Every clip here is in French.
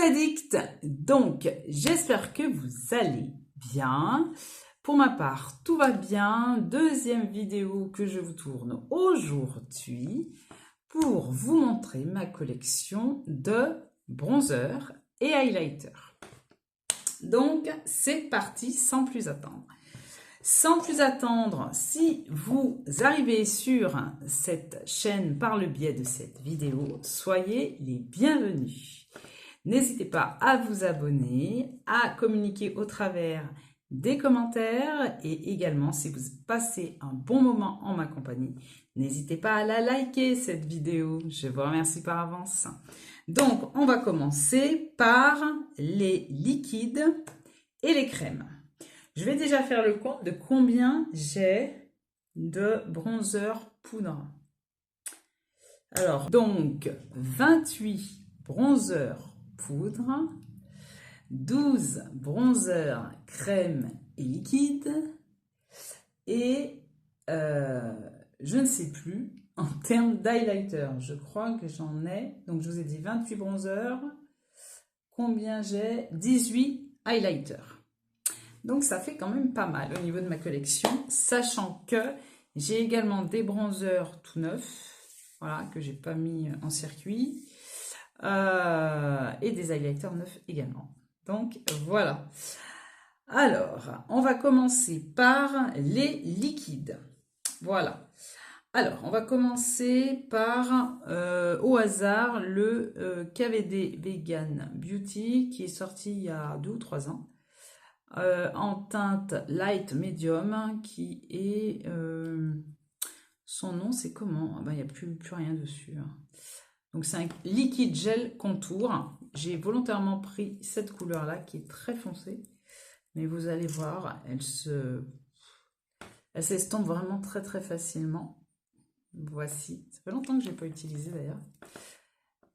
addicts, donc j'espère que vous allez bien. Pour ma part, tout va bien. Deuxième vidéo que je vous tourne aujourd'hui pour vous montrer ma collection de bronzers et highlighters. Donc c'est parti sans plus attendre. Sans plus attendre, si vous arrivez sur cette chaîne par le biais de cette vidéo, soyez les bienvenus. N'hésitez pas à vous abonner, à communiquer au travers des commentaires et également si vous passez un bon moment en ma compagnie, n'hésitez pas à la liker cette vidéo. Je vous remercie par avance. Donc, on va commencer par les liquides et les crèmes. Je vais déjà faire le compte de combien j'ai de bronzer poudre. Alors, donc, 28 bronzers poudre, 12 bronzers crème et liquide, et je ne sais plus, en termes d'highlighter, je crois que j'en ai, donc je vous ai dit 28 bronzers, combien j'ai? 18 highlighters. Donc ça fait quand même pas mal au niveau de ma collection, sachant que j'ai également des bronzers tout neufs, voilà, que j'ai pas mis en circuit, et des highlighters neufs également. Donc voilà. Alors, on va commencer par les liquides. Voilà. Alors, on va commencer par, au hasard, le KVD Vegan Beauty qui est sorti il y a 2 ou 3 ans. En teinte light medium qui est son nom c'est comment? Ah ben, il n'y a plus rien dessus, hein. Donc c'est un liquide gel contour. J'ai volontairement pris cette couleur là qui est très foncée, mais vous allez voir, elle s'estompe vraiment très très facilement. Voici, ça fait longtemps que je n'ai pas utilisé d'ailleurs.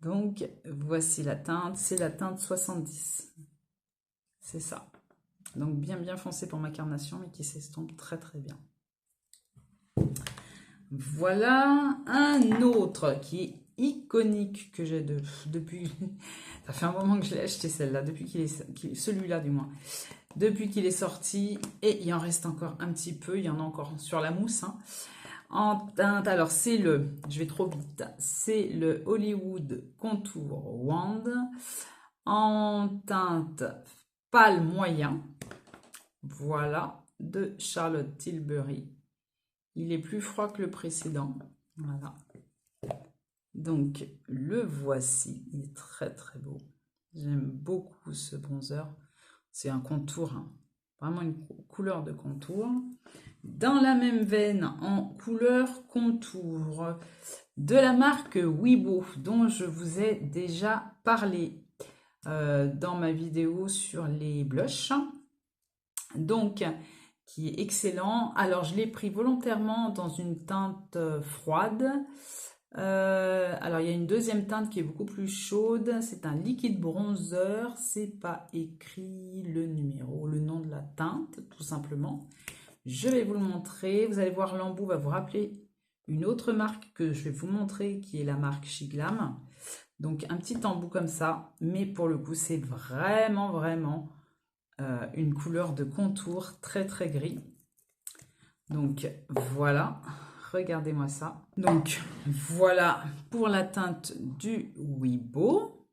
Donc voici la teinte, c'est la teinte 70, c'est ça. Donc bien foncé pour ma carnation, mais qui s'estompe très très bien. Voilà un autre qui est iconique que j'ai depuis... Ça fait un moment que je l'ai acheté celle-là, depuis celui-là du moins. Depuis qu'il est sorti, et il en reste encore un petit peu, il y en a encore sur la mousse, hein. En teinte, alors c'est je vais trop vite, c'est le Hollywood Contour Wand en teinte pâle moyen. Voilà, de Charlotte Tilbury. Il est plus froid que le précédent. Voilà. Donc, le voici. Il est très très beau. J'aime beaucoup ce bronzer. C'est un contour, hein. Vraiment une couleur de contour. Dans la même veine, en couleur contour, de la marque Wibo, dont je vous ai déjà parlé dans ma vidéo sur les blushs. Donc, qui est excellent. Alors, je l'ai pris volontairement dans une teinte froide. Alors, il y a une deuxième teinte qui est beaucoup plus chaude. C'est un liquide bronzer. C'est pas écrit le numéro, le nom de la teinte, tout simplement. Je vais vous le montrer. Vous allez voir, l'embout va vous rappeler une autre marque que je vais vous montrer, qui est la marque Shiglam. Donc, un petit embout comme ça. Mais pour le coup, c'est vraiment une couleur de contour très très gris. Donc voilà, regardez-moi ça. Donc voilà pour la teinte du Wibo.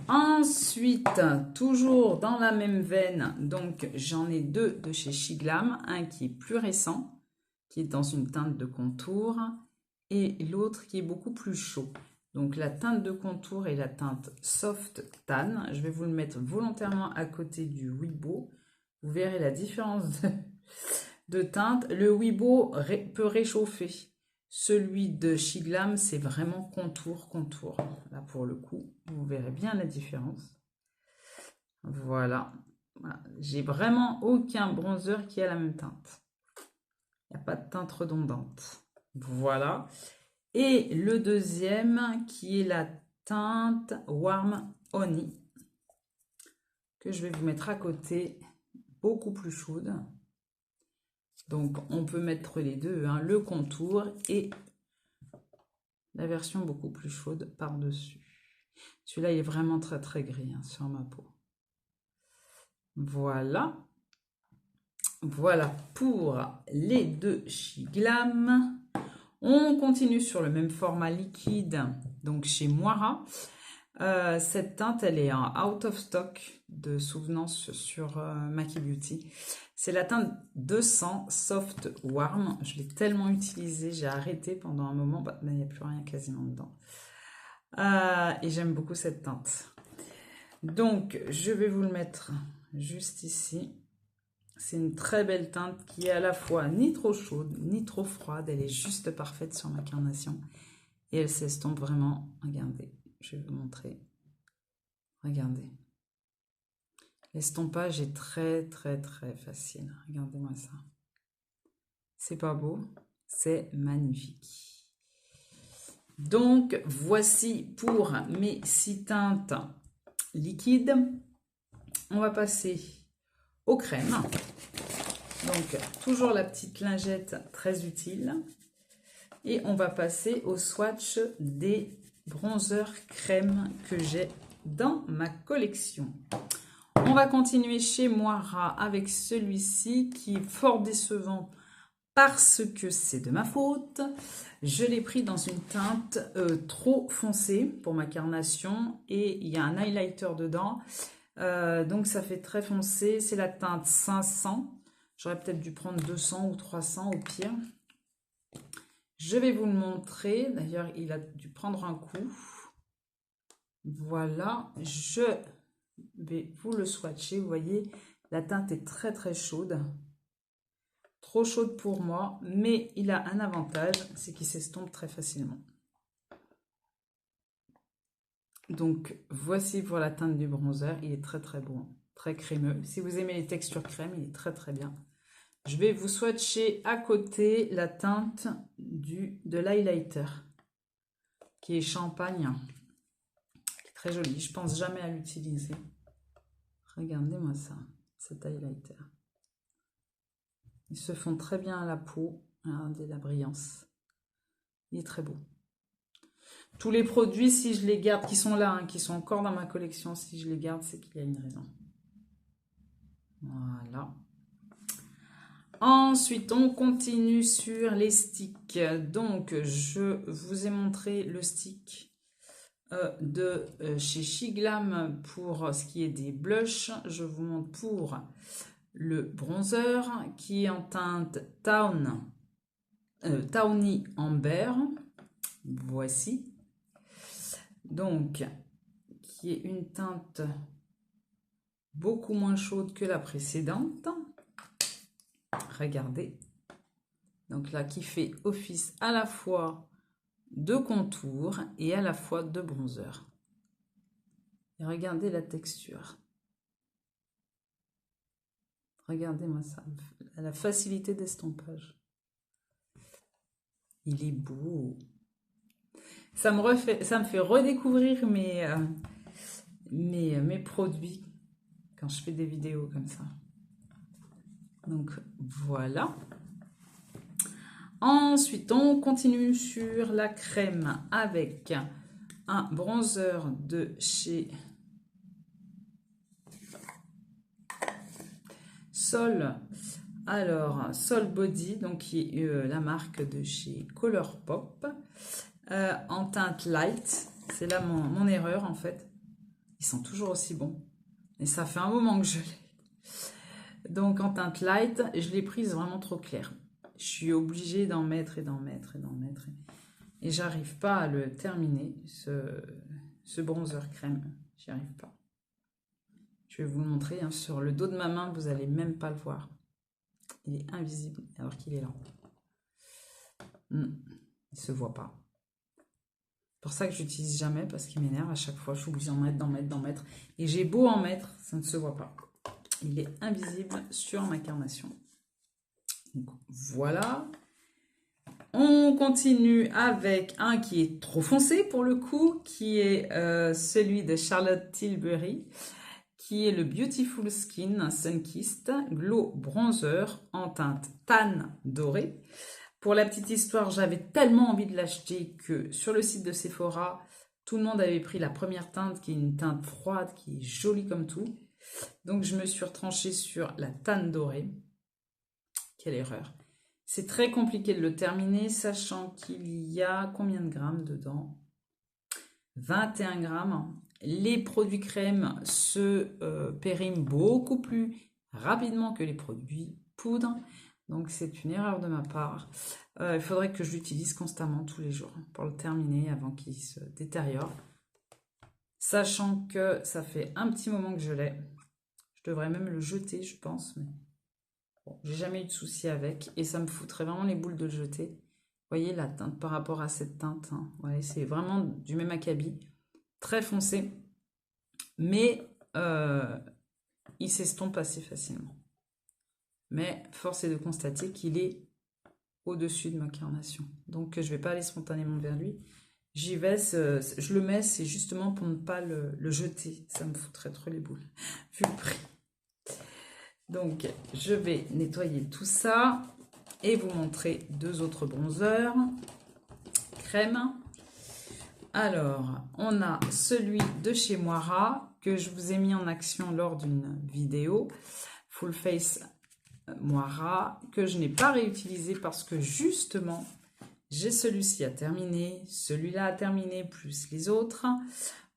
Ensuite, toujours dans la même veine, donc j'en ai deux de chez Shiglam, un qui est plus récent, qui est dans une teinte de contour, et l'autre qui est beaucoup plus chaud. Donc la teinte de contour et la teinte Soft Tan. Je vais vous le mettre volontairement à côté du Wibo. Vous verrez la différence de teinte. Le Wibo peut réchauffer. Celui de Shiglam, c'est vraiment contour. Là pour le coup, vous verrez bien la différence. Voilà. J'ai vraiment aucun bronzer qui a la même teinte. Il n'y a pas de teinte redondante. Voilà. Et le deuxième qui est la teinte Warm Honey, que je vais vous mettre à côté, beaucoup plus chaude. Donc on peut mettre les deux, hein, le contour et la version beaucoup plus chaude par-dessus. Celui-là, il est vraiment très très gris hein, sur ma peau. Voilà. Voilà pour les deux Shiglam. On continue sur le même format liquide, donc chez Moira. Cette teinte, elle est en out of stock de souvenance sur Maki Beauty. C'est la teinte 200 Soft Warm. Je l'ai tellement utilisée, j'ai arrêté pendant un moment, mais il n'y a plus rien quasiment dedans. Et j'aime beaucoup cette teinte. Donc, je vais vous le mettre juste ici. C'est une très belle teinte qui est à la fois ni trop chaude, ni trop froide. Elle est juste parfaite sur ma carnation. Et elle s'estompe vraiment. Regardez, je vais vous montrer. Regardez. L'estompage est très, très, très facile. Regardez-moi ça. C'est pas beau? C'est magnifique. Donc, voici pour mes 6 teintes liquides. On va passer aux crèmes. Donc, toujours la petite lingette très utile. Et on va passer au swatch des bronzers crème que j'ai dans ma collection. On va continuer chez Moira avec celui-ci qui est fort décevant parce que c'est de ma faute. Je l'ai pris dans une teinte trop foncée pour ma carnation et il y a un highlighter dedans. Donc ça fait très foncé. C'est la teinte 500. J'aurais peut-être dû prendre 200 ou 300 au pire. Je vais vous le montrer. D'ailleurs, il a dû prendre un coup. Voilà. Je vais vous le swatcher. Vous voyez, la teinte est très très chaude. Trop chaude pour moi. Mais il a un avantage, c'est qu'il s'estompe très facilement. Donc, voici pour la teinte du bronzer. Il est très très beau. Très crémeux. Si vous aimez les textures crème, il est très très bien. Je vais vous swatcher à côté la teinte de l'highlighter qui est champagne, qui est très jolie. Je pense jamais à l'utiliser. Regardez-moi ça, cet highlighter. Ils se font très bien à la peau. Regardez la brillance. Il est très beau. Tous les produits, si je les garde, qui sont là, hein, qui sont encore dans ma collection, si je les garde, c'est qu'il y a une raison. Voilà. Ensuite, on continue sur les sticks. Donc, je vous ai montré le stick de chez Shiglam pour ce qui est des blushs. Je vous montre pour le bronzer qui est en teinte Tawny Amber. Voici. Donc, qui est une teinte beaucoup moins chaude que la précédente. Regardez. Donc là, qui fait office à la fois de contour et à la fois de bronzer. Et regardez la texture. Regardez-moi ça. La facilité d'estompage. Il est beau. Ça me fait redécouvrir mes produits quand je fais des vidéos comme ça. Donc voilà. Ensuite, on continue sur la crème avec un bronzer de chez Sol. Alors, Sol Body, donc qui est la marque de chez Colourpop, en teinte light. C'est là mon erreur en fait. Ils sont toujours aussi bons. Et ça fait un moment que je l'ai. Donc en teinte light, je l'ai prise vraiment trop claire. Je suis obligée d'en mettre et d'en mettre et d'en mettre. Et j'arrive pas à le terminer, ce bronzer crème. J'y arrive pas. Je vais vous le montrer. Hein, sur le dos de ma main, vous n'allez même pas le voir. Il est invisible alors qu'il est là. Il ne se voit pas. C'est pour ça que je n'utilise jamais parce qu'il m'énerve à chaque fois. Je suis obligée d'en mettre, d'en mettre. Et j'ai beau en mettre, ça ne se voit pas. Il est invisible sur ma carnation. Donc, voilà. On continue avec un qui est trop foncé pour le coup, qui est celui de Charlotte Tilbury, qui est le Beautiful Skin Sunkissed Glow Bronzer en teinte tan doré. Pour la petite histoire, j'avais tellement envie de l'acheter que sur le site de Sephora, Tout le monde avait pris la première teinte, qui est une teinte froide, qui est jolie comme tout. Donc, je me suis retranchée sur la Tanne dorée. Quelle erreur. C'est très compliqué de le terminer, sachant qu'il y a combien de grammes dedans? 21 grammes. Les produits crème se périment beaucoup plus rapidement que les produits poudre. Donc, c'est une erreur de ma part. Il faudrait que je l'utilise constamment tous les jours pour le terminer avant qu'il se détériore. Sachant que ça fait un petit moment que je l'ai. Je devrais même le jeter, je pense. Mais bon, j'ai jamais eu de souci avec. Et ça me foutrait vraiment les boules de le jeter. Vous voyez la teinte par rapport à cette teinte. Hein. Ouais, c'est vraiment du même acabit. Très foncé. Mais il s'estompe assez facilement. Mais force est de constater qu'il est au-dessus de ma carnation. Donc, je ne vais pas aller spontanément vers lui. J'y vais, je le mets, c'est justement pour ne pas le jeter. Ça me foutrait trop les boules, vu le prix. Donc, je vais nettoyer tout ça et vous montrer deux autres bronzers crème. Alors, on a celui de chez Moira que je vous ai mis en action lors d'une vidéo. Full Face Moira, que je n'ai pas réutilisé parce que justement, j'ai celui-ci à terminer, celui-là à terminer, plus les autres.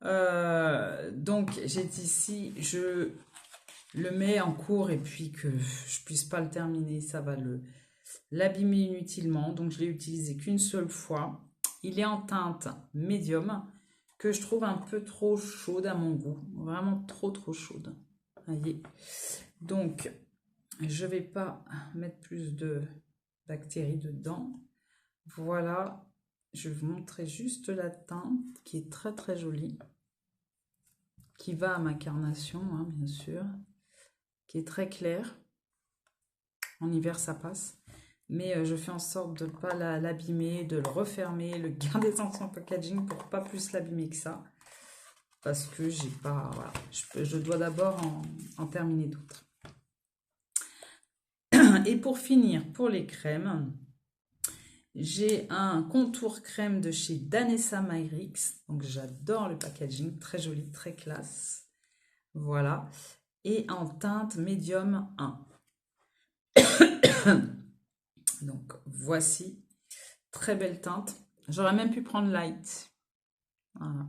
Donc, j'ai dit ici, je le mets en cours et puis que je puisse pas le terminer, ça va l'abîmer inutilement. Donc, je l'ai utilisé qu'une seule fois. Il est en teinte médium que je trouve un peu trop chaude à mon goût. Vraiment trop chaude. Voyez. Donc, je vais pas mettre plus de bactéries dedans. Voilà. Je vais vous montrer juste la teinte qui est très jolie. Qui va à ma carnation, hein, bien sûr. Qui est très claire. En hiver, ça passe. Mais je fais en sorte de ne pas l'abîmer, de le refermer, le garder dans son packaging pour pas plus l'abîmer que ça. Parce que j'ai pas... Voilà, je dois d'abord en terminer d'autres. Et pour finir, pour les crèmes, j'ai un contour crème de chez Danessa Myrix. Donc j'adore le packaging, très joli, très classe. Voilà. Et en teinte médium 1. Donc voici, très belle teinte. J'aurais même pu prendre light. Voilà.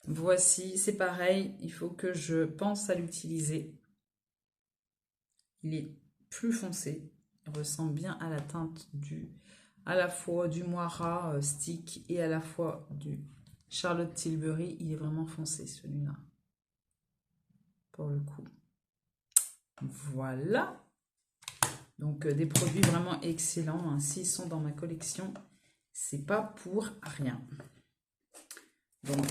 Voici, c'est pareil, il faut que je pense à l'utiliser. Il est plus foncé, il ressemble bien à la teinte à la fois du Moira Stick et à la fois du Charlotte Tilbury. Il est vraiment foncé celui-là, pour le coup. Voilà. Donc des produits vraiment excellents, hein. S'ils sont dans ma collection, c'est pas pour rien. Donc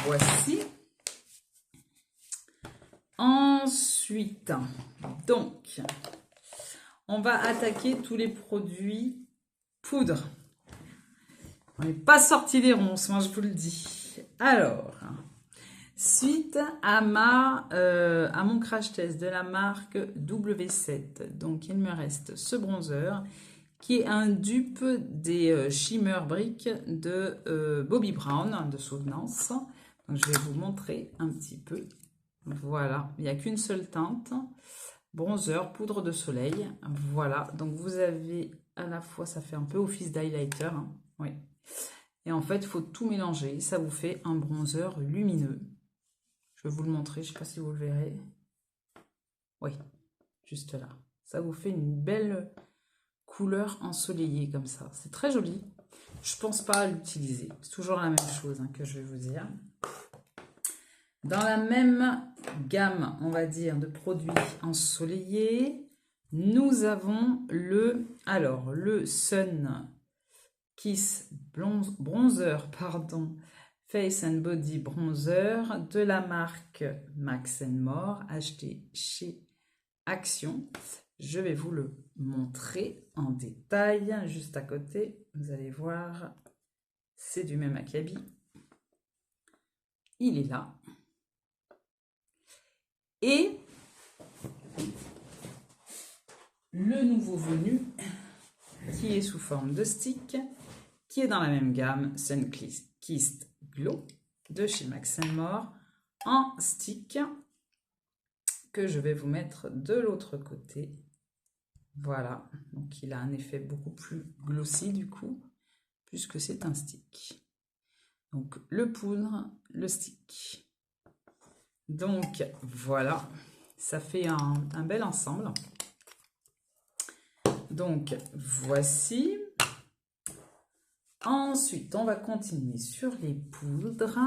voici. Ensuite, donc, on va attaquer tous les produits poudre. On n'est pas sorti des ronces, moi je vous le dis. Alors, suite à mon crash test de la marque W7, donc il me reste ce bronzer qui est un dupe des Shimmer Brick de Bobbi Brown de Souvenance. Donc je vais vous montrer un petit peu. Voilà, il n'y a qu'une seule teinte. Bronzer, poudre de soleil. Voilà, donc vous avez à la fois, ça fait un peu office d'highlighter. Hein, oui. Et en fait, il faut tout mélanger. Ça vous fait un bronzer lumineux. Je vais vous le montrer, je ne sais pas si vous le verrez. Oui, juste là. Ça vous fait une belle couleur ensoleillée comme ça. C'est très joli. Je ne pense pas à l'utiliser. C'est toujours la même chose hein, que je vais vous dire. Dans la même gamme, on va dire, de produits ensoleillés, nous avons le Sun Kiss Bronzer, Face and Body Bronzer de la marque Max More, acheté chez Action. Je vais vous le montrer en détail, juste à côté. Vous allez voir, c'est du même acabit. Il est là. Et le nouveau venu, qui est sous forme de stick, qui est dans la même gamme, Sun Kissed Glow de chez Max More en stick que je vais vous mettre de l'autre côté. Voilà, donc il a un effet beaucoup plus glossy du coup, puisque c'est un stick. Donc le poudre, le stick. Donc voilà, ça fait un bel ensemble. Donc voici. Ensuite, on va continuer sur les poudres.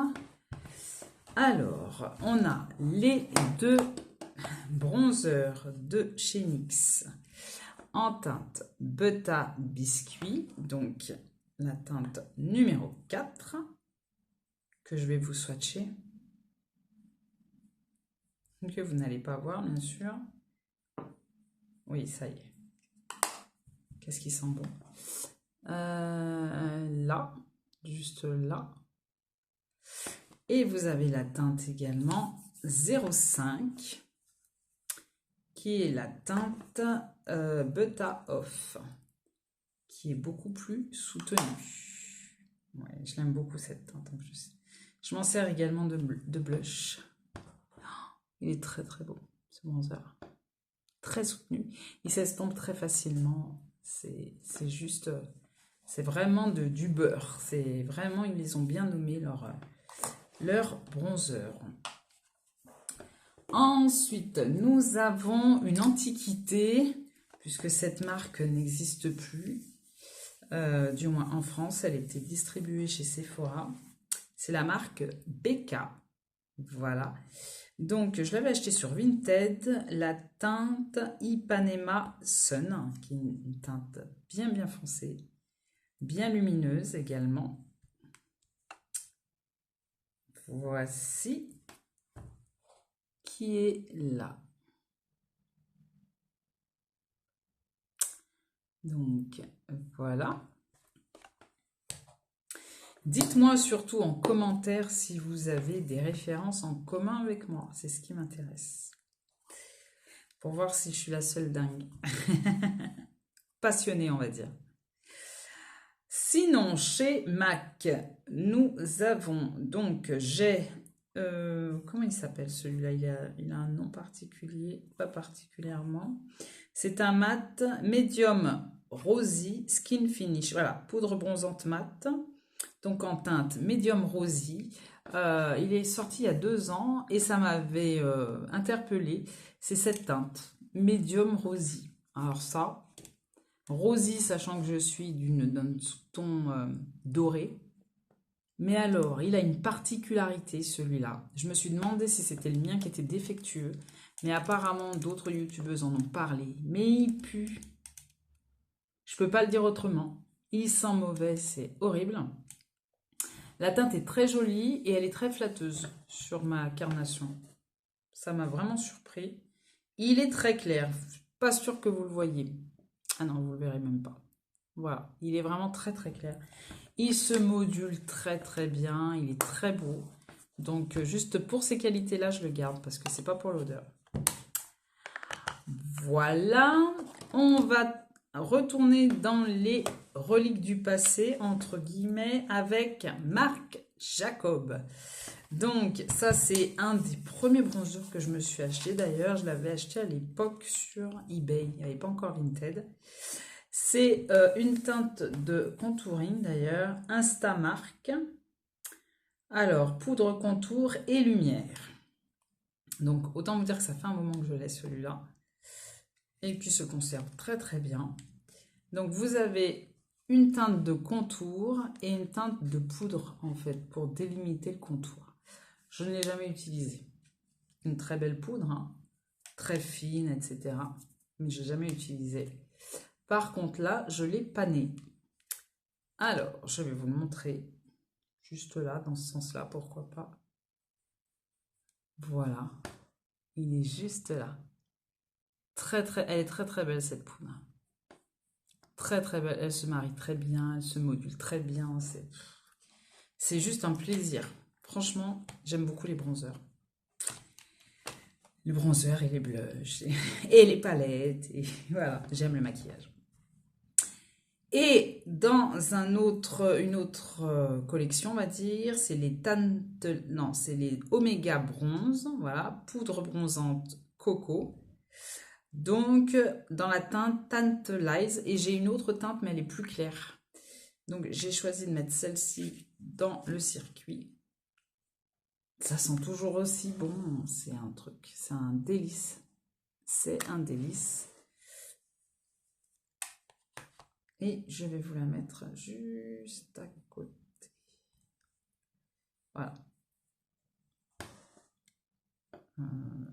Alors, on a les deux bronzers de chez NYX en teinte Butter Biscuit, donc la teinte numéro 4 que je vais vous swatcher, que vous n'allez pas voir bien sûr. Oui, ça y est. Qu'est-ce qui sent bon? Là, juste là. Et vous avez la teinte également 05 qui est la teinte Butter Off, qui est beaucoup plus soutenue. Ouais, je l'aime beaucoup cette teinte en plus. Je m'en sers également de blush. Il est très très beau ce bronzer. Très soutenu. Il s'estompe très facilement. C'est juste... C'est vraiment du beurre. C'est vraiment, ils les ont bien nommés leur bronzer. Ensuite, nous avons une antiquité, puisque cette marque n'existe plus. Du moins en France, elle était distribuée chez Sephora. C'est la marque BK. Voilà. Donc, je l'avais acheté sur Vinted, la teinte Ipanema Sun, qui est une teinte bien foncée, bien lumineuse également. Voici qui est là. Donc, voilà. Dites-moi surtout en commentaire si vous avez des références en commun avec moi. C'est ce qui m'intéresse. Pour voir si je suis la seule dingue. Passionnée, on va dire. Sinon, chez MAC, nous avons donc, comment il s'appelle celui-là? Il a un nom particulier, pas particulièrement. C'est un mat Medium Rosy Skin Finish. Voilà, poudre bronzante mat. Donc en teinte Medium Rosy. Il est sorti il y a 2 ans et ça m'avait interpellée. C'est cette teinte, Medium Rosy. Alors ça, Rosy, sachant que je suis d'un ton doré. Mais alors, il a une particularité celui-là. Je me suis demandé si c'était le mien qui était défectueux. Mais apparemment, d'autres youtubeuses en ont parlé. Mais il pue. Je peux pas le dire autrement. Il sent mauvais, c'est horrible. La teinte est très jolie et elle est très flatteuse sur ma carnation. Ça m'a vraiment surpris. Il est très clair. Je suis pas sûre que vous le voyez. Ah non, vous le verrez même pas. Voilà, il est vraiment très clair. Il se module très bien. Il est très beau. Donc juste pour ces qualités-là, je le garde parce que c'est pas pour l'odeur. Voilà. On va retourner dans les reliques du passé, entre guillemets, avec Marc Jacob. Donc, ça, c'est un des premiers bronzers que je me suis acheté. D'ailleurs, je l'avais acheté à l'époque sur eBay. Il n'y avait pas encore Vinted. C'est une teinte de contouring, d'ailleurs, Instamark. Alors, poudre contour et lumière. Donc, autant vous dire que ça fait un moment que je laisse celui-là. Et puis, se conserve très bien. Donc, vous avez une teinte de contour et une teinte de poudre, en fait, pour délimiter le contour. Je ne l'ai jamais utilisé. Une très belle poudre, hein, très fine, etc. Mais je n'ai jamais utilisé. Par contre, là, je l'ai pané. Alors, je vais vous le montrer juste là, dans ce sens-là, pourquoi pas. Voilà. Il est juste là. Elle est très belle, cette poudre. Très belle. Elle se marie très bien, elle se module très bien. C'est juste un plaisir. Franchement, j'aime beaucoup les bronzers. Le bronzer et les blushs et les palettes. Et voilà, j'aime le maquillage. Et dans une autre collection, on va dire, c'est les non, c'est les Oméga Bronze, voilà, poudre bronzante coco. Donc, dans la teinte Tantalize, et j'ai une autre teinte, mais elle est plus claire. Donc, j'ai choisi de mettre celle-ci dans le circuit. Ça sent toujours aussi bon, c'est un truc, c'est un délice. C'est un délice. Et je vais vous la mettre juste à côté. Voilà.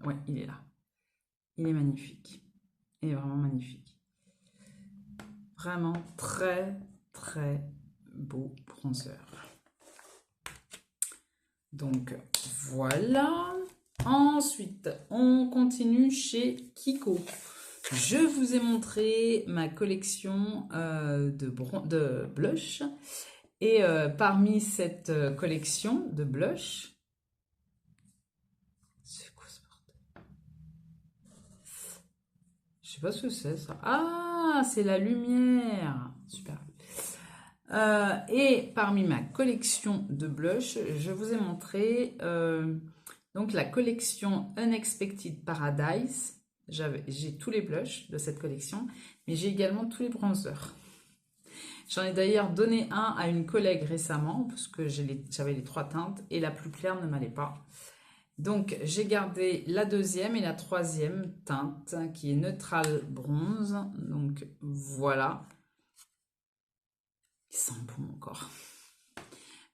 Ouais, il est là. Il est magnifique. Il est vraiment magnifique. Vraiment très, très beau bronzer. Donc, voilà. Ensuite, on continue chez Kiko. Je vous ai montré ma collection de blush. Et parmi cette collection de blush, c'est quoi ce bordel? Je sais pas ce que c'est ça. Ah, c'est la lumière. Super. Et parmi ma collection de blush, je vous ai montré donc la collection Unexpected Paradise. J'ai tous les blushs de cette collection, mais j'ai également tous les bronzers. J'en ai d'ailleurs donné un à une collègue récemment, parce que j'avais les 3 teintes, et la plus claire ne m'allait pas. Donc, j'ai gardé la deuxième et la troisième teinte, qui est Neutral Bronze. Donc, voilà. Il sent bon encore.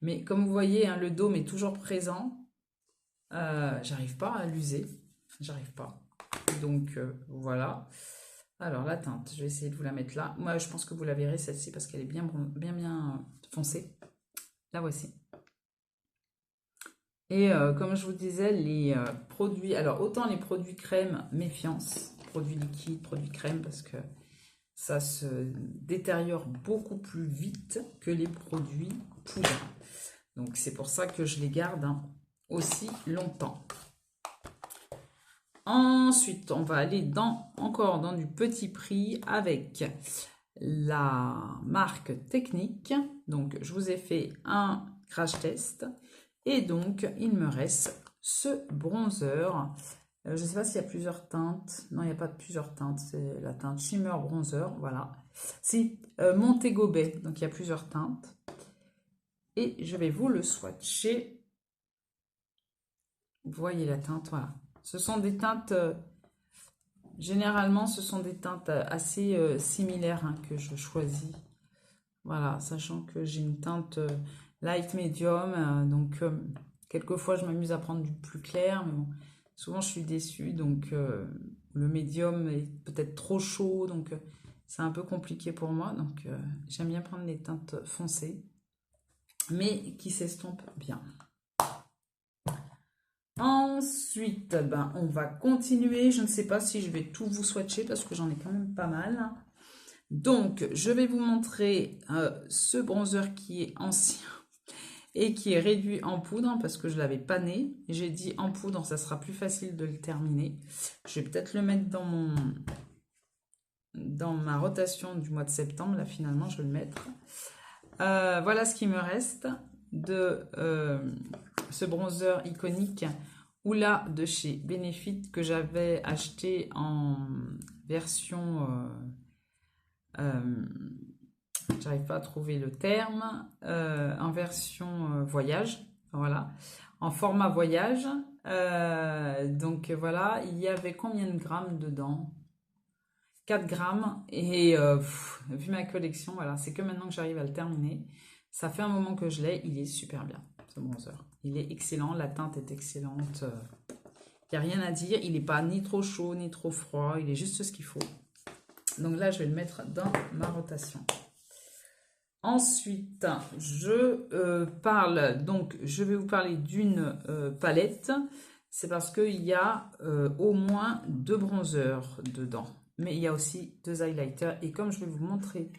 Mais comme vous voyez, hein, le dôme est toujours présent. J'arrive pas à l'user. J'arrive pas. Donc, voilà. Alors, la teinte, je vais essayer de vous la mettre là. Moi, je pense que vous la verrez, celle-ci, parce qu'elle est bien foncée. La voici. Et comme je vous disais, les produits... Alors, autant les produits crème, méfiance. Produits liquides, produits crème, parce que ça se détériore beaucoup plus vite que les produits poudre. Donc, c'est pour ça que je les garde aussi longtemps. Ensuite, on va aller encore dans du petit prix avec la marque Technique. Donc, je vous ai fait un crash test. Et donc, il me reste ce bronzer. Je ne sais pas s'il y a plusieurs teintes. Non, il n'y a pas de plusieurs teintes. C'est la teinte Shimmer Bronzer. Voilà. Si, Montego Bay. Donc, il y a plusieurs teintes. Et je vais vous le swatcher. Vous voyez la teinte, voilà. Ce sont des teintes, généralement, ce sont des teintes assez similaires hein, que je choisis. Voilà, sachant que j'ai une teinte light medium, donc quelquefois je m'amuse à prendre du plus clair, mais bon, souvent je suis déçue, donc le médium est peut-être trop chaud, donc c'est un peu compliqué pour moi, donc j'aime bien prendre les teintes foncées, mais qui s'estompent bien. Ensuite, ben, on va continuer. Je ne sais pas si je vais tout vous swatcher parce que j'en ai quand même pas mal. Donc, je vais vous montrer ce bronzer qui est ancien et qui est réduit en poudre parce que je l'avais pané. J'ai dit en poudre, ça sera plus facile de le terminer. Je vais peut-être le mettre dans ma rotation du mois de septembre. Là, finalement, je vais le mettre. Voilà ce qui me reste de ce bronzer iconique Hoola de chez Benefit que j'avais acheté en version j'arrive pas à trouver le terme en version voyage, voilà, en format voyage. Donc voilà, il y avait combien de grammes dedans? 4 grammes et vu ma collection, voilà, c'est que maintenant que j'arrive à le terminer. Ça fait un moment que je l'ai, il est super bien ce bronzer. Il est excellent, la teinte est excellente. Il n'y a rien à dire, il n'est pas ni trop chaud ni trop froid, il est juste ce qu'il faut. Donc là, je vais le mettre dans ma rotation. Ensuite, je vais vous parler d'une palette. C'est parce qu'il y a au moins 2 bronzers dedans. Mais il y a aussi 2 highlighters. Et comme je vais vous montrer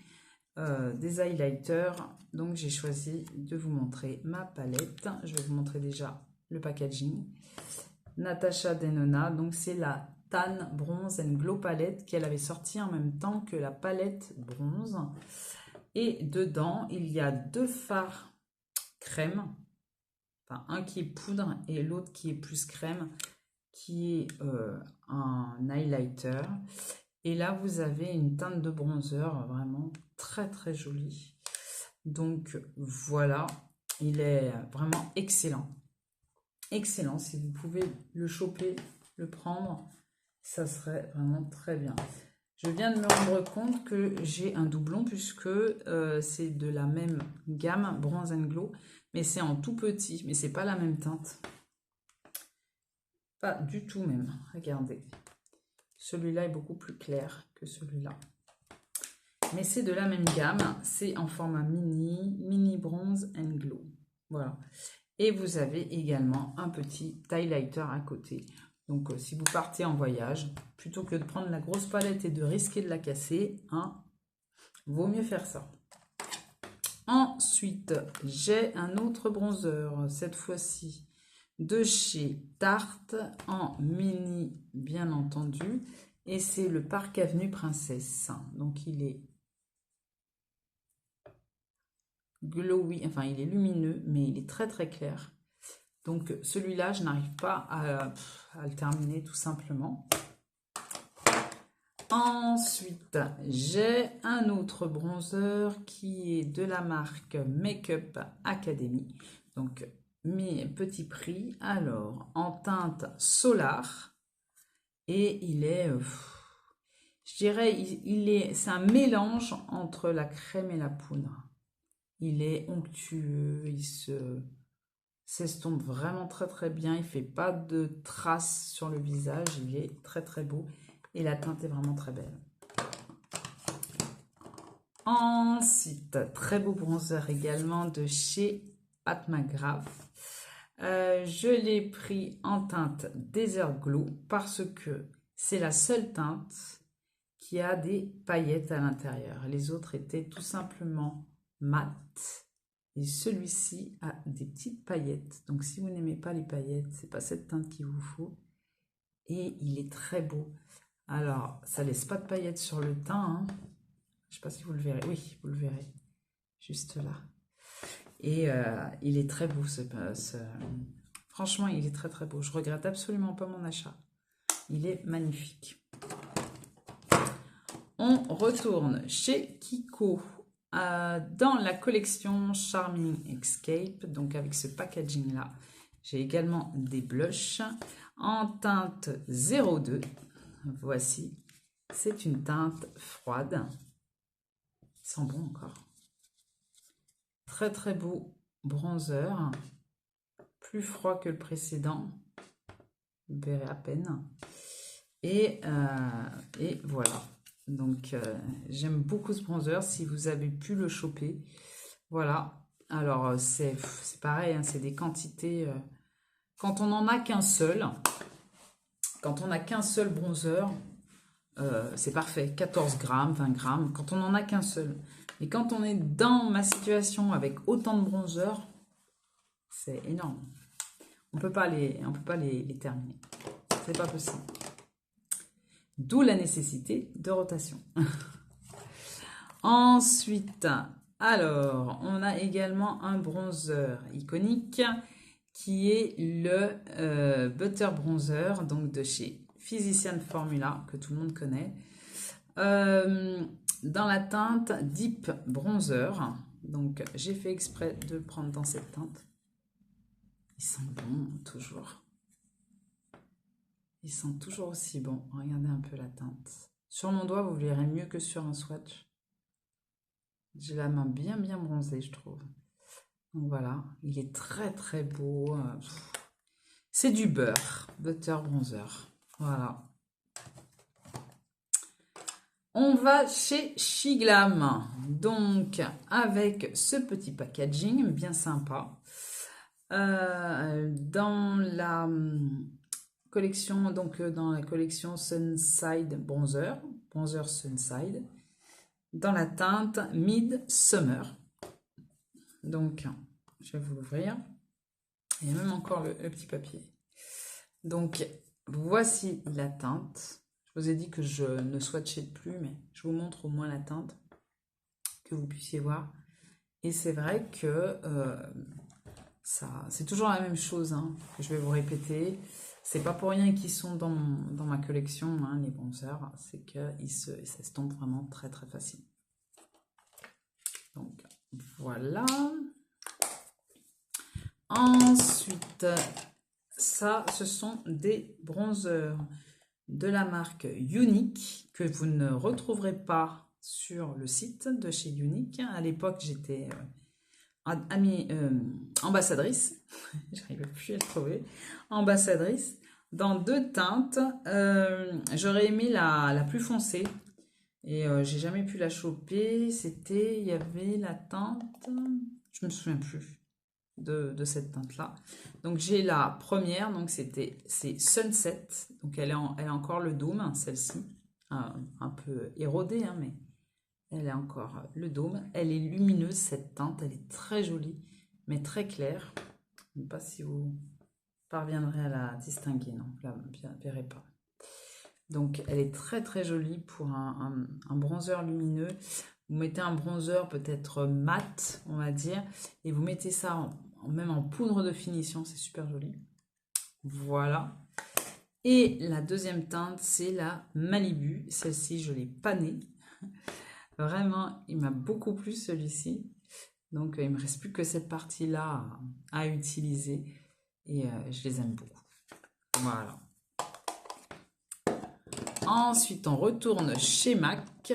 des highlighters, donc j'ai choisi de vous montrer ma palette. Je vais vous montrer déjà le packaging. Natasha Denona, donc c'est la Tan Bronze and Glow palette qu'elle avait sortie en même temps que la palette bronze. Et dedans, il y a 2 fards crème. Enfin, un qui est poudre et l'autre qui est plus crème, qui est un highlighter. Et là, vous avez une teinte de bronzer vraiment très très jolie. Donc voilà, il est vraiment excellent. Excellent, si vous pouvez le choper, le prendre, ça serait vraiment très bien. Je viens de me rendre compte que j'ai un doublon puisque c'est de la même gamme Bronze and Glow, mais c'est en tout petit, mais c'est pas la même teinte. Pas du tout même, regardez. Celui-là est beaucoup plus clair que celui-là. Mais c'est de la même gamme, c'est en format mini Bronze and Glow. Voilà. Et vous avez également un petit highlighter à côté. Donc, si vous partez en voyage, plutôt que de prendre la grosse palette et de risquer de la casser, hein, vaut mieux faire ça. Ensuite, j'ai un autre bronzer, cette fois-ci de chez Tarte, en mini, bien entendu. Et c'est le Park Avenue Princesse. Donc, il est glowy, enfin, il est lumineux, mais il est très, très clair. Donc celui-là, je n'arrive pas à le terminer tout simplement. Ensuite, j'ai un autre bronzer qui est de la marque Makeup Academy. Donc, mes petits prix. Alors, en teinte Solar. Et il est, je dirais, c'est un mélange entre la crème et la poudre. Il est onctueux, il s'estompe vraiment très très bien, il fait pas de traces sur le visage, il est très très beau et la teinte est vraiment très belle. Ensuite, très beau bronzer également de chez Pat McGrath. Je l'ai pris en teinte Desert Glow parce que c'est la seule teinte qui a des paillettes à l'intérieur. Les autres étaient tout simplement mat. Et celui-ci a des petites paillettes. Donc si vous n'aimez pas les paillettes, c'est pas cette teinte qu'il vous faut. Et il est très beau. Alors, ça laisse pas de paillettes sur le teint. Hein. Je sais pas si vous le verrez. Oui, vous le verrez. Juste là. Et il est très beau. Franchement, il est très très beau. Je regrette absolument pas mon achat. Il est magnifique. On retourne chez Kiko. Dans la collection Charming Escape, donc avec ce packaging là, j'ai également des blushs en teinte 02. Voici, c'est une teinte froide, il sent bon encore. Très très beau bronzer, plus froid que le précédent, vous verrez à peine. Et voilà. Donc, j'aime beaucoup ce bronzer. Si vous avez pu le choper, voilà. Alors, c'est pareil, hein, c'est des quantités. Quand on n'en a qu'un seul, bronzer, c'est parfait. 14 grammes, 20 grammes, quand on n'en a qu'un seul. Mais quand on est dans ma situation avec autant de bronzer, c'est énorme. On peut pas les terminer. C'est pas possible. D'où la nécessité de rotation. Ensuite, alors, on a également un bronzer iconique qui est le Butter Bronzer, donc de chez Physician Formula, que tout le monde connaît. Dans la teinte Deep Bronzer. Donc, j'ai fait exprès de le prendre dans cette teinte. Il sent bon, toujours. Ils sont toujours aussi bons. Regardez un peu la teinte. Sur mon doigt, vous verrez mieux que sur un swatch. J'ai la main bien bronzée, je trouve. Donc voilà, il est très très beau. C'est du beurre, butter bronzer. Voilà. On va chez Shiglam. Donc, avec ce petit packaging bien sympa. Dans la collection, donc dans la collection Sunside Bronzer Sunside, dans la teinte Midsummer. Donc, je vais vous l'ouvrir. Il y a même encore le petit papier. Donc, voici la teinte. Je vous ai dit que je ne swatchais plus, mais je vous montre au moins la teinte que vous puissiez voir. Et c'est vrai que c'est toujours la même chose, hein, que je vais vous répéter. C'est pas pour rien qu'ils sont dans ma collection, hein, les bronzers. C'est qu'ils s'estompent vraiment très très facile. Donc voilà. Ensuite, ça, ce sont des bronzers de la marque Younique que vous ne retrouverez pas sur le site de chez Younique. À l'époque, j'étais ambassadrice, j'arrive plus à le trouver, ambassadrice, dans 2 teintes. J'aurais aimé la plus foncée et j'ai jamais pu la choper. Il y avait la teinte, je me souviens plus de cette teinte là. Donc j'ai la première, donc c'est Sunset, donc elle a encore le dôme, celle-ci, un peu érodée, hein, mais elle a encore le dôme. Elle est lumineuse, cette teinte, elle est très jolie, mais très claire. Je ne sais pas si vous parviendrez à la distinguer, non, vous ne la verrez pas. Donc elle est très très jolie pour un bronzer lumineux. Vous mettez un bronzer peut-être mat, on va dire, et vous mettez ça même en poudre de finition, c'est super joli. Voilà. Et la deuxième teinte, c'est la Malibu. Celle-ci, je l'ai panée. Vraiment, il m'a beaucoup plu celui-ci. Donc, il ne me reste plus que cette partie-là à utiliser. Et je les aime beaucoup. Voilà. Ensuite, on retourne chez MAC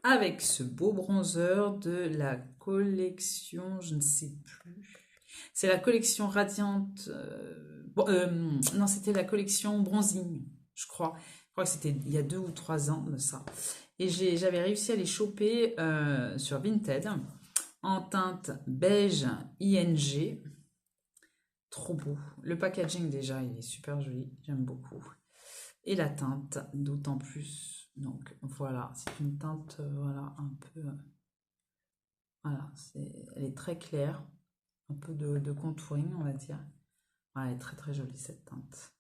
avec ce beau bronzer de la collection, je ne sais plus. C'est la collection Radiante. Non, c'était la collection Bronzing, je crois. Je crois que c'était il y a 2 ou 3 ans de ça. Et j'avais réussi à les choper sur Vinted en teinte beige ING. Trop beau. Le packaging déjà, il est super joli. J'aime beaucoup. Et la teinte, d'autant plus. Donc voilà, c'est une teinte, voilà, un peu. Voilà, elle est très claire. Un peu de contouring, on va dire. Ouais, elle est très très jolie cette teinte.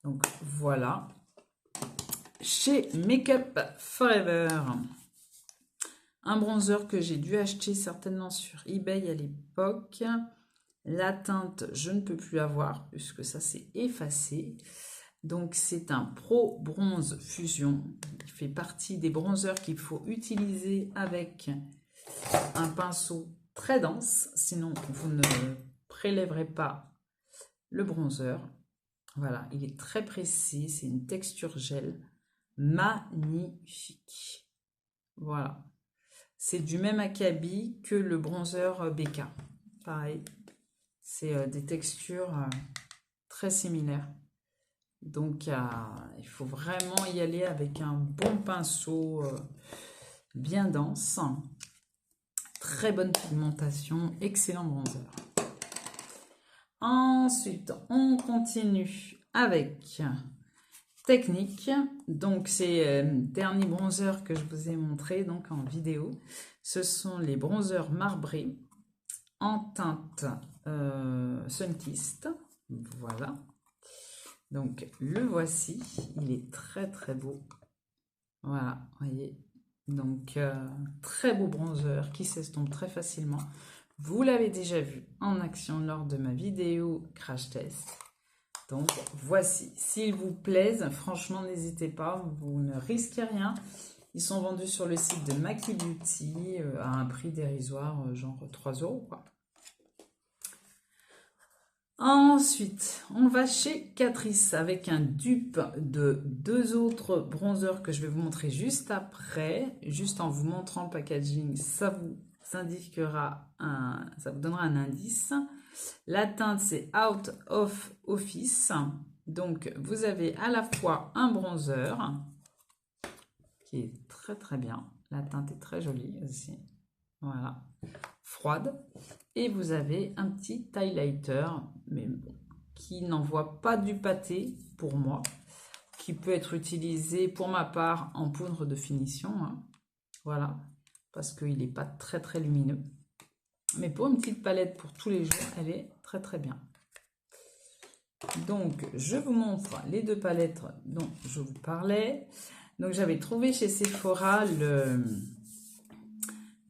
Donc voilà. Chez Makeup Forever, un bronzer que j'ai dû acheter certainement sur eBay à l'époque. La teinte, je ne peux plus la voir puisque ça s'est effacé. Donc c'est un Pro Bronze Fusion. Il fait partie des bronzers qu'il faut utiliser avec un pinceau très dense, sinon vous ne prélèverez pas le bronzer. Voilà, il est très précis, c'est une texture gel magnifique. Voilà, c'est du même acabit que le bronzer BK. Pareil, c'est des textures très similaires. Donc il faut vraiment y aller avec un bon pinceau bien dense. Très bonne pigmentation, excellent bronzer. Ensuite, on continue avec Technique. Donc, c'est le dernier bronzer que je vous ai montré donc en vidéo. Ce sont les bronzers marbrés en teinte Sunkissed. Voilà. Donc, le voici. Il est très très beau. Voilà, voyez. Donc, très beau bronzer qui s'estompe très facilement. Vous l'avez déjà vu en action lors de ma vidéo crash test. Donc, voici. S'ils vous plaisent, franchement, n'hésitez pas. Vous ne risquez rien. Ils sont vendus sur le site de Maki Beauty à un prix dérisoire, genre 3 €, quoi. Ensuite, on va chez Catrice avec un dupe de 2 autres bronzers que je vais vous montrer juste après. Juste en vous montrant le packaging, ça vous indiquera ça vous donnera un indice. La teinte, c'est Out of Office. Donc, vous avez à la fois un bronzer qui est très très bien. La teinte est très jolie aussi. Voilà, froide. Et vous avez un petit highlighter, mais bon, qui n'envoie pas du pâté pour moi, qui peut être utilisé pour ma part en poudre de finition. Hein. Voilà, parce qu'il n'est pas très très lumineux. Mais pour une petite palette pour tous les jours, elle est très très bien. Donc, je vous montre les 2 palettes dont je vous parlais. Donc, j'avais trouvé chez Sephora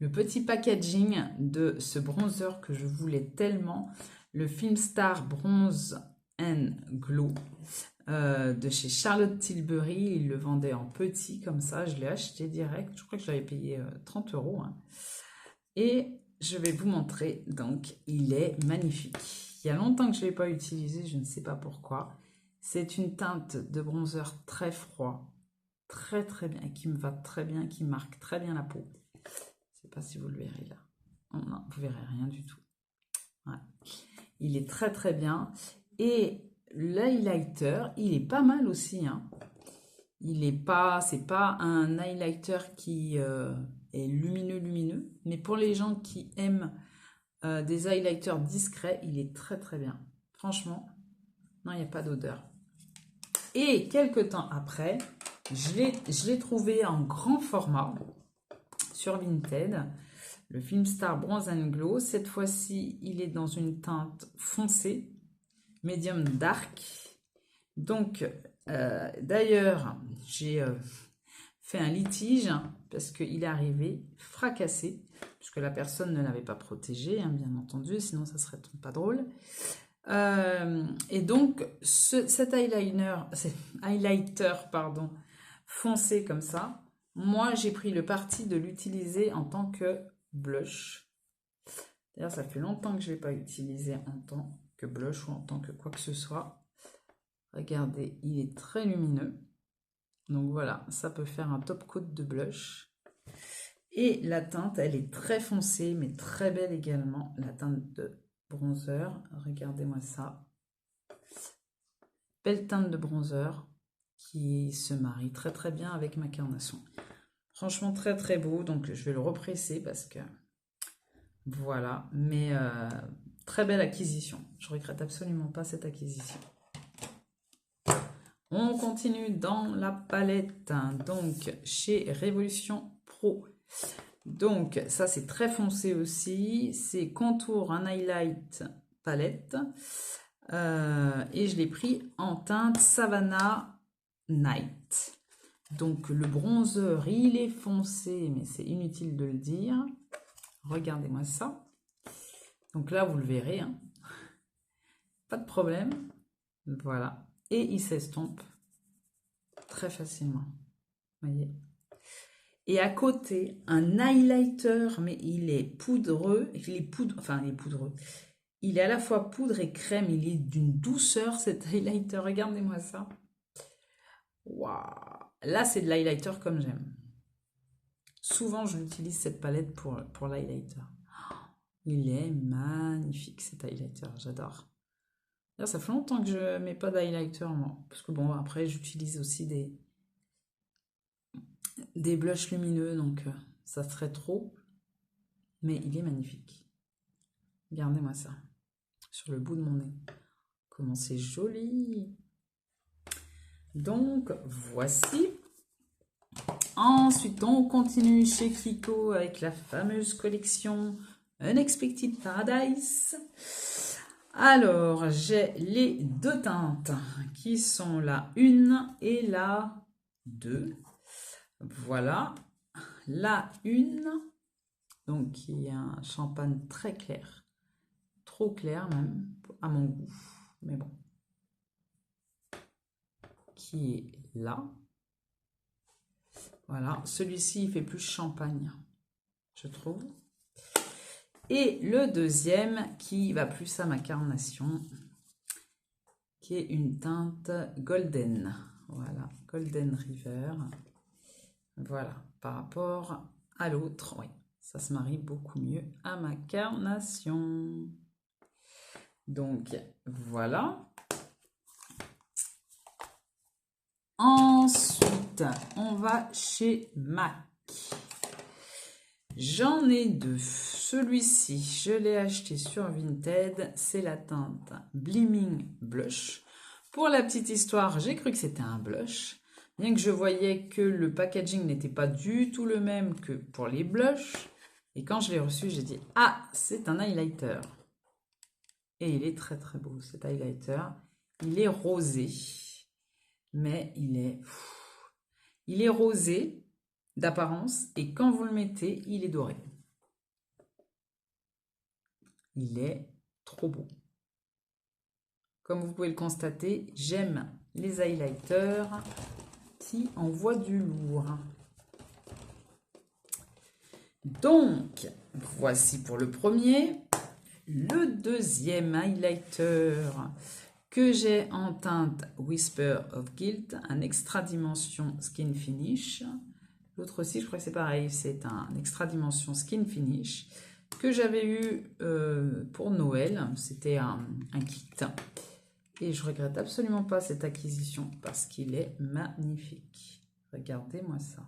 le petit packaging de ce bronzer que je voulais tellement, le Filmstar Bronze and Glow de chez Charlotte Tilbury. Il le vendait en petit comme ça, je l'ai acheté direct, je crois que je l'avais payé 30 €. Hein. Et je vais vous montrer, donc il est magnifique. Il y a longtemps que je ne l'ai pas utilisé, je ne sais pas pourquoi. C'est une teinte de bronzer très froid, très très bien, qui me va très bien, qui marque très bien la peau. Je ne sais pas si vous le verrez là. Oh non, vous verrez rien du tout. Ouais. Il est très très bien. Et l'highlighter, il est pas mal aussi. Hein. C'est pas un highlighter qui est lumineux, mais pour les gens qui aiment des highlighters discrets, il est très très bien. Franchement, non, il n'y a pas d'odeur. Et quelques temps après, je l'ai trouvé en grand format sur Vinted, le Filmstar Bronze and Glow. Cette fois-ci, il est dans une teinte foncée, medium dark. Donc, d'ailleurs, j'ai fait un litige parce qu'il est arrivé fracassé, puisque la personne ne l'avait pas protégé, hein, bien entendu, sinon ça serait pas drôle. Et donc, cet highlighter, pardon, foncé comme ça, moi j'ai pris le parti de l'utiliser en tant que blush. D'ailleurs, ça fait longtemps que je ne l'ai pas utilisé en tant que blush ou en tant que quoi que ce soit. Regardez, il est très lumineux. Donc voilà, ça peut faire un top coat de blush. Et la teinte, elle est très foncée, mais très belle également. La teinte de bronzer, regardez-moi ça. Belle teinte de bronzer qui se marie très très bien avec ma carnation. Franchement très très beau, donc je vais le represser parce que voilà, mais très belle acquisition. Je regrette absolument pas cette acquisition. On continue dans la palette, donc chez Révolution Pro. Donc ça c'est très foncé aussi, c'est contour, un highlight palette. Et je l'ai pris en teinte Savannah Night. Donc le bronzer, il est foncé, mais c'est inutile de le dire. Regardez-moi ça. Donc là, vous le verrez. Hein. Pas de problème. Voilà. Et il s'estompe très facilement. Vous voyez. Et à côté, un highlighter, mais il est poudreux. Il est poudreux. Il est à la fois poudre et crème. Il est d'une douceur, cet highlighter. Regardez-moi ça. Waouh. Là, c'est de l'highlighter comme j'aime. Souvent, je l'utilise cette palette pour l'highlighter. Il est magnifique, cet highlighter. J'adore. Ça fait longtemps que je ne mets pas d'highlighter, moi. Parce que bon, après, j'utilise aussi des blushs lumineux, donc ça serait trop. Mais il est magnifique. Regardez-moi ça. Sur le bout de mon nez. Comment c'est joli. Donc, voici. Ensuite, on continue chez Kiko avec la fameuse collection Unexpected Paradise. Alors, j'ai les deux teintes qui sont la 1 et la 2. Voilà. La 1, donc qui est un champagne très clair. Trop clair même, à mon goût. Mais bon. Qui est là. Voilà. Celui-ci, il fait plus champagne, je trouve. Et le deuxième qui va plus à ma carnation, qui est une teinte Golden. Voilà, Golden River. Voilà, par rapport à l'autre, oui, ça se marie beaucoup mieux à ma carnation. Donc, voilà. Ensuite, on va chez MAC. J'en ai deux. Celui-ci, je l'ai acheté sur Vinted. C'est la teinte Blooming Blush. Pour la petite histoire, j'ai cru que c'était un blush. Bien que je voyais que le packaging n'était pas du tout le même que pour les blushs. Et quand je l'ai reçu, j'ai dit « Ah, c'est un highlighter !» Et il est très très beau cet highlighter. Il est rosé. Mais il est rosé d'apparence. Et quand vous le mettez, il est doré. il est trop beau. Comme vous pouvez le constater, j'aime les highlighters qui envoient du lourd. Donc, voici pour le premier. Le deuxième highlighter que j'ai en teinte Whisper of Guilt, un extra dimension Skin Finish. L'autre aussi, je crois que c'est pareil, c'est un extra dimension Skin Finish que j'avais eu pour Noël. C'était un kit. Et je regrette absolument pas cette acquisition parce qu'il est magnifique. Regardez-moi ça.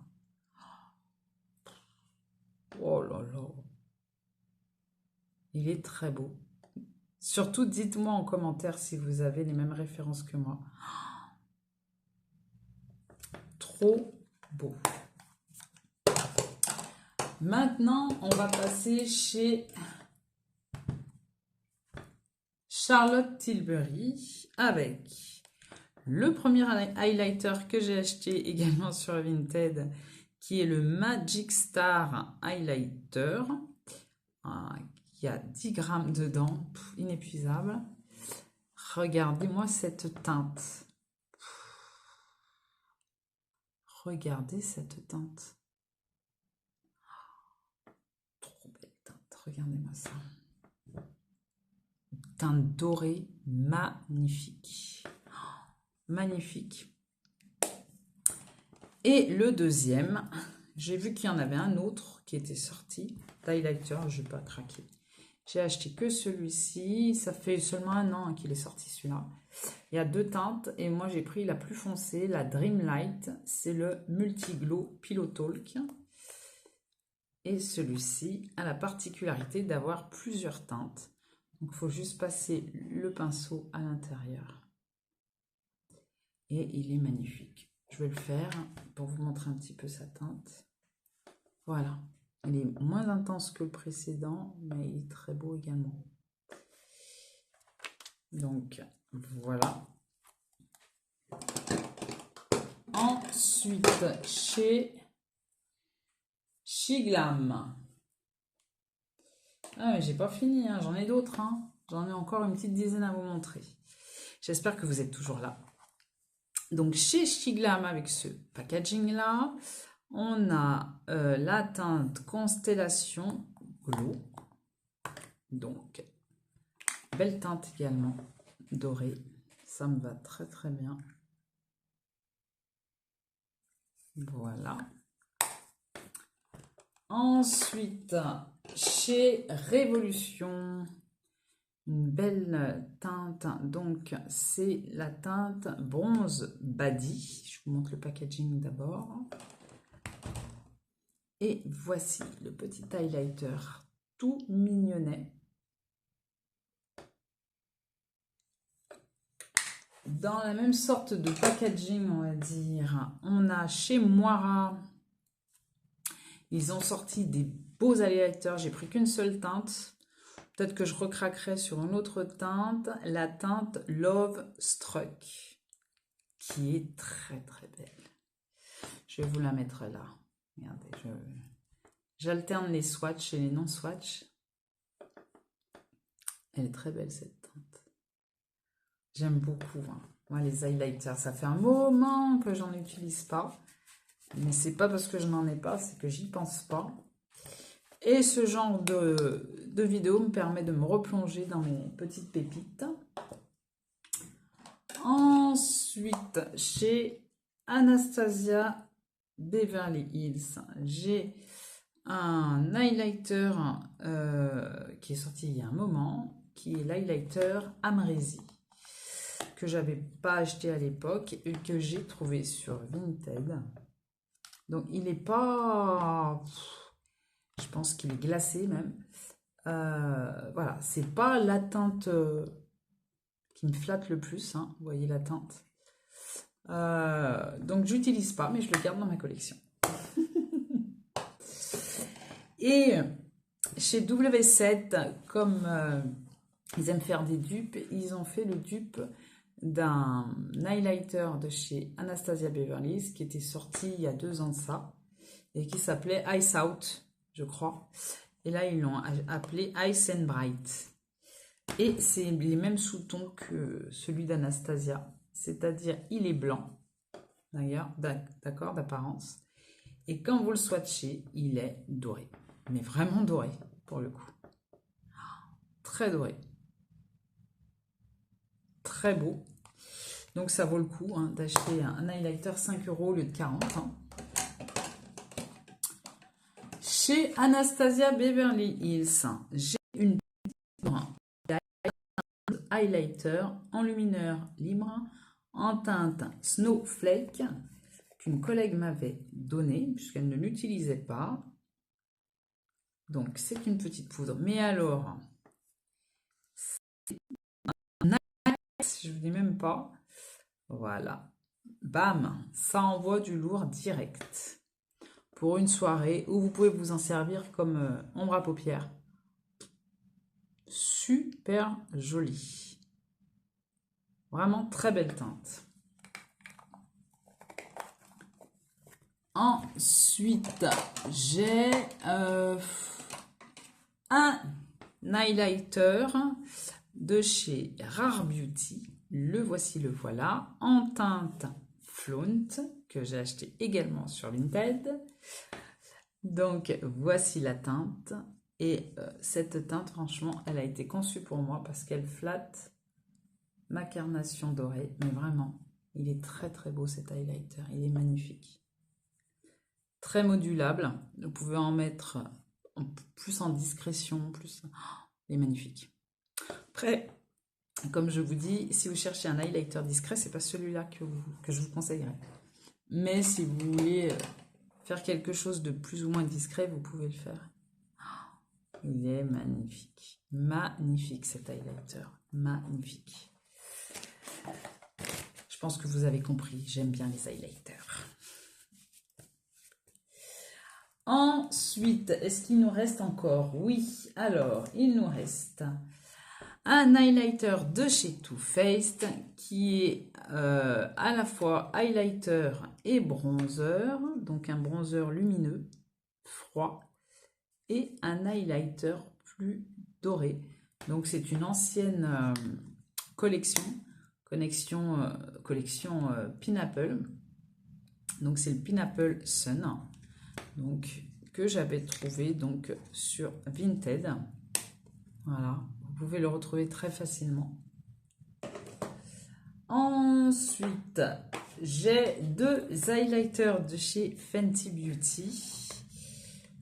Oh là là. Il est très beau. Surtout, dites-moi en commentaire si vous avez les mêmes références que moi. Trop beau. Maintenant, on va passer chez Charlotte Tilbury avec le premier highlighter que j'ai acheté également sur Vinted, qui est le Magic Star Highlighter. Il y a 10 grammes dedans, inépuisable. Regardez-moi cette teinte. Regardez cette teinte. Trop belle teinte, regardez-moi ça. Teinte dorée, magnifique. Magnifique. Et le deuxième, j'ai vu qu'il y en avait un autre qui était sorti. Highlighter, je n'ai pas craqué. J'ai acheté que celui-ci. Ça fait seulement 1 an qu'il est sorti celui-là. Il y a 2 teintes et moi j'ai pris la plus foncée, la Dreamlight. C'est le Multiglow Pillow Talk. Et celui-ci a la particularité d'avoir plusieurs teintes. Donc il faut juste passer le pinceau à l'intérieur. Et il est magnifique. Je vais le faire pour vous montrer un petit peu sa teinte. Voilà. Il est moins intense que le précédent, mais il est très beau également. Donc, voilà. Ensuite, chez Shiglam. Ah, mais j'ai pas fini, hein. J'en ai d'autres. Hein. J'en ai encore une petite dizaine à vous montrer. J'espère que vous êtes toujours là. Donc, chez Shiglam, avec ce packaging-là, on a la teinte Constellation Glow. Donc, belle teinte également, dorée. Ça me va très très bien. Voilà. Ensuite, chez Révolution, une belle teinte. Donc, c'est la teinte Bronze Body. Je vous montre le packaging d'abord. Et voici le petit highlighter tout mignonnet. Dans la même sorte de packaging, on va dire, on a chez Moira, ils ont sorti des beaux highlighters. J'ai pris qu'une seule teinte. Peut-être que je recraquerai sur une autre teinte, la teinte Love Struck, qui est très très belle. Je vais vous la mettre là. Regardez, j'alterne les swatchs et les non-swatchs. Elle est très belle cette teinte. J'aime beaucoup. Hein. Moi, les highlighters, ça fait un moment que j'en utilise pas. Mais c'est pas parce que je n'en ai pas, c'est que j'y pense pas. Et ce genre de vidéo me permet de me replonger dans mes petites pépites. Ensuite, chez Anastasia Beverly Hills, j'ai un highlighter qui est sorti il y a un moment, qui est l'highlighter Amrezy, que j'avais pas acheté à l'époque et que j'ai trouvé sur Vinted. Donc il n'est pas, je pense qu'il est glacé même. Voilà, c'est pas la teinte qui me flatte le plus, hein, vous voyez la teinte. Donc j'utilise pas, mais je le garde dans ma collection. Et chez W7, comme ils aiment faire des dupes, ils ont fait le dupe d'un highlighter de chez Anastasia Beverly Hills qui était sorti il y a 2 ans de ça et qui s'appelait Ice Out, je crois. Et là, ils l'ont appelé Ice and Bright. Et c'est les mêmes sous-tons que celui d'Anastasia. C'est-à-dire, il est blanc, d'ailleurs, d'accord, d'apparence. Et quand vous le swatchez, il est doré. Mais vraiment doré, pour le coup. Très doré. Très beau. Donc ça vaut le coup hein, d'acheter un highlighter 5 € au lieu de 40. Hein. Chez Anastasia Beverly Hills, j'ai une highlighter enlumineur libre en teinte Snowflake qu'une collègue m'avait donné puisqu'elle ne l'utilisait pas. Donc c'est une petite poudre. Mais alors, je ne vous dis même pas. Voilà. Bam, ça envoie du lourd direct. Pour une soirée où vous pouvez vous en servir comme ombre à paupières. Super joli. Vraiment très belle teinte. Ensuite, j'ai un highlighter de chez Rare Beauty. Le voici, le voilà, en teinte Flaunt, que j'ai acheté également sur Vinted. Donc, voici la teinte. Et cette teinte, franchement, elle a été conçue pour moi parce qu'elle flatte ma carnation dorée. Mais vraiment, il est très très beau cet highlighter. Il est magnifique. Très modulable. Vous pouvez en mettre plus en discrétion. Plus... il est magnifique. Après, comme je vous dis, si vous cherchez un highlighter discret, c'est pas celui-là que je vous conseillerais. Mais si vous voulez faire quelque chose de plus ou moins discret, vous pouvez le faire. Il est magnifique. Magnifique cet highlighter. Magnifique. Je pense que vous avez compris, j'aime bien les highlighters. Ensuite, est-ce qu'il nous reste encore? Oui, alors, il nous reste un highlighter de chez Too Faced qui est à la fois highlighter et bronzer, donc un bronzer lumineux, froid, et un highlighter plus doré. Donc c'est une ancienne collection Pineapple. Donc c'est le Pineapple Sun, donc que j'avais trouvé donc sur Vinted. Voilà, vous pouvez le retrouver très facilement. Ensuite, j'ai deux highlighters de chez Fenty Beauty.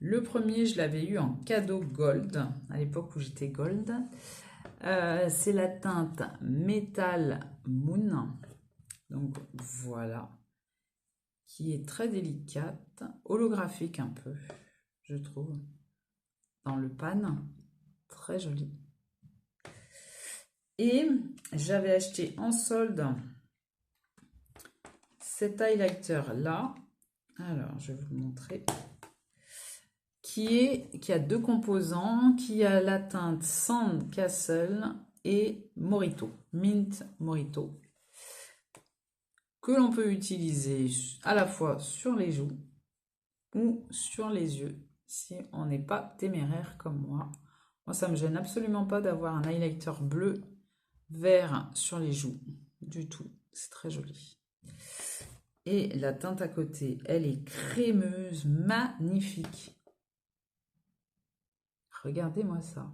Le premier, je l'avais eu en cadeau gold, à l'époque où j'étais gold. C'est la teinte Metal Moon. Donc voilà, qui est très délicate, holographique un peu, je trouve, dans le pan. Très joli. Et j'avais acheté en solde cet highlighter là. Alors, je vais vous le montrer. Qui a deux composants, qui a la teinte Sand Castle et Morito, Mint Morito, que l'on peut utiliser à la fois sur les joues ou sur les yeux, si on n'est pas téméraire comme moi. Moi, ça me gêne absolument pas d'avoir un highlighter bleu vert sur les joues, du tout. C'est très joli. Et la teinte à côté, elle est crémeuse, magnifique. Regardez-moi ça.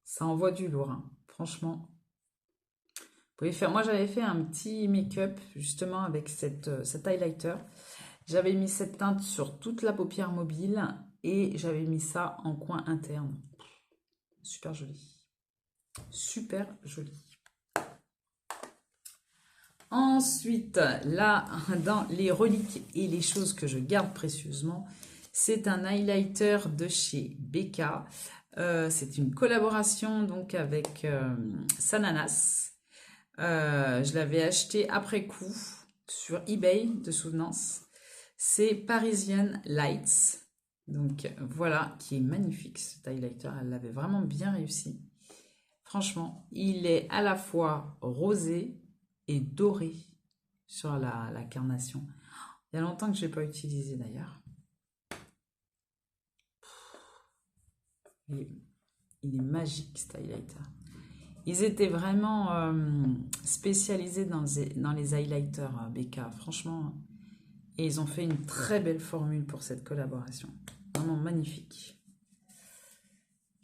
Ça envoie du lourd, hein. Franchement. Vous pouvez faire. Moi, j'avais fait un petit make-up justement avec cet highlighter. J'avais mis cette teinte sur toute la paupière mobile et j'avais mis ça en coin interne. Super joli. Super joli. Ensuite, là, dans les reliques et les choses que je garde précieusement, c'est un highlighter de chez Becca. C'est une collaboration donc avec Sananas. Je l'avais acheté après coup sur eBay de souvenance. C'est Parisian Lights. Donc voilà, qui est magnifique cet highlighter. Elle l'avait vraiment bien réussi. Franchement, il est à la fois rosé et doré sur la carnation. Il y a longtemps que je n'ai pas utilisé d'ailleurs. Il est magique, cet highlighter. Ils étaient vraiment spécialisés dans les highlighters BK, franchement. Et ils ont fait une très belle formule pour cette collaboration. Vraiment magnifique.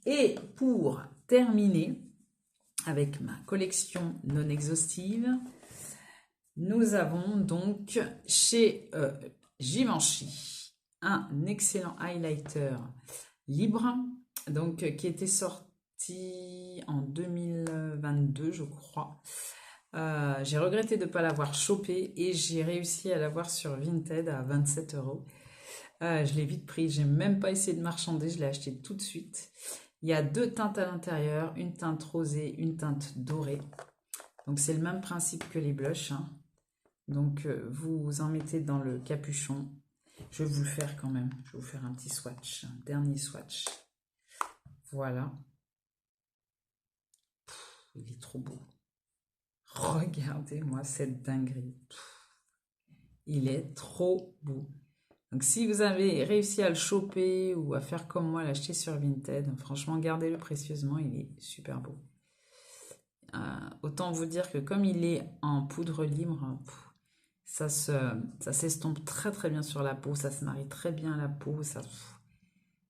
Et pour terminer avec ma collection non exhaustive, nous avons donc chez Givenchy un excellent highlighter libre, donc qui était sorti en 2022, je crois. J'ai regretté de ne pas l'avoir chopé et j'ai réussi à l'avoir sur Vinted à 27 €. Je l'ai vite pris, j'ai même pas essayé de marchander, je l'ai acheté tout de suite. Il y a 2 teintes à l'intérieur, une teinte rosée, une teinte dorée. Donc c'est le même principe que les blushs, hein. Donc vous en mettez dans le capuchon. Je vais vous le faire quand même. Je vais vous faire un petit swatch, un dernier swatch. Voilà. Il est trop beau. Regardez-moi cette dinguerie. Il est trop beau. Donc si vous avez réussi à le choper ou à faire comme moi, l'acheter sur Vinted, franchement gardez-le précieusement, il est super beau. Autant vous dire que comme il est en poudre libre, ça s'estompe très très bien sur la peau, ça se marie très bien à la peau,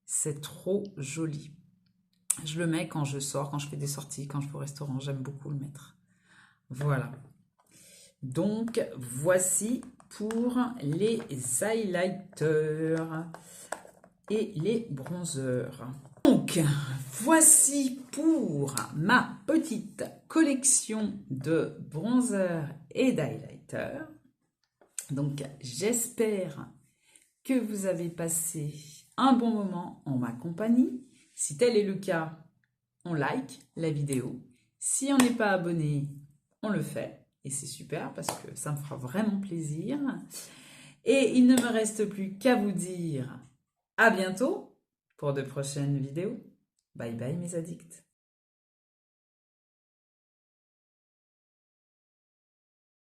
c'est trop joli. Je le mets quand je sors, quand je fais des sorties, quand je vais au restaurant, j'aime beaucoup le mettre. Voilà. Donc voici pour les highlighters et les bronzers. Donc voici pour ma petite collection de bronzers et d'highlighters. Donc j'espère que vous avez passé un bon moment en ma compagnie. Si tel est le cas, on like la vidéo. Si on n'est pas abonné, on le fait. Et c'est super parce que ça me fera vraiment plaisir. Et il ne me reste plus qu'à vous dire à bientôt pour de prochaines vidéos. Bye bye mes addicts.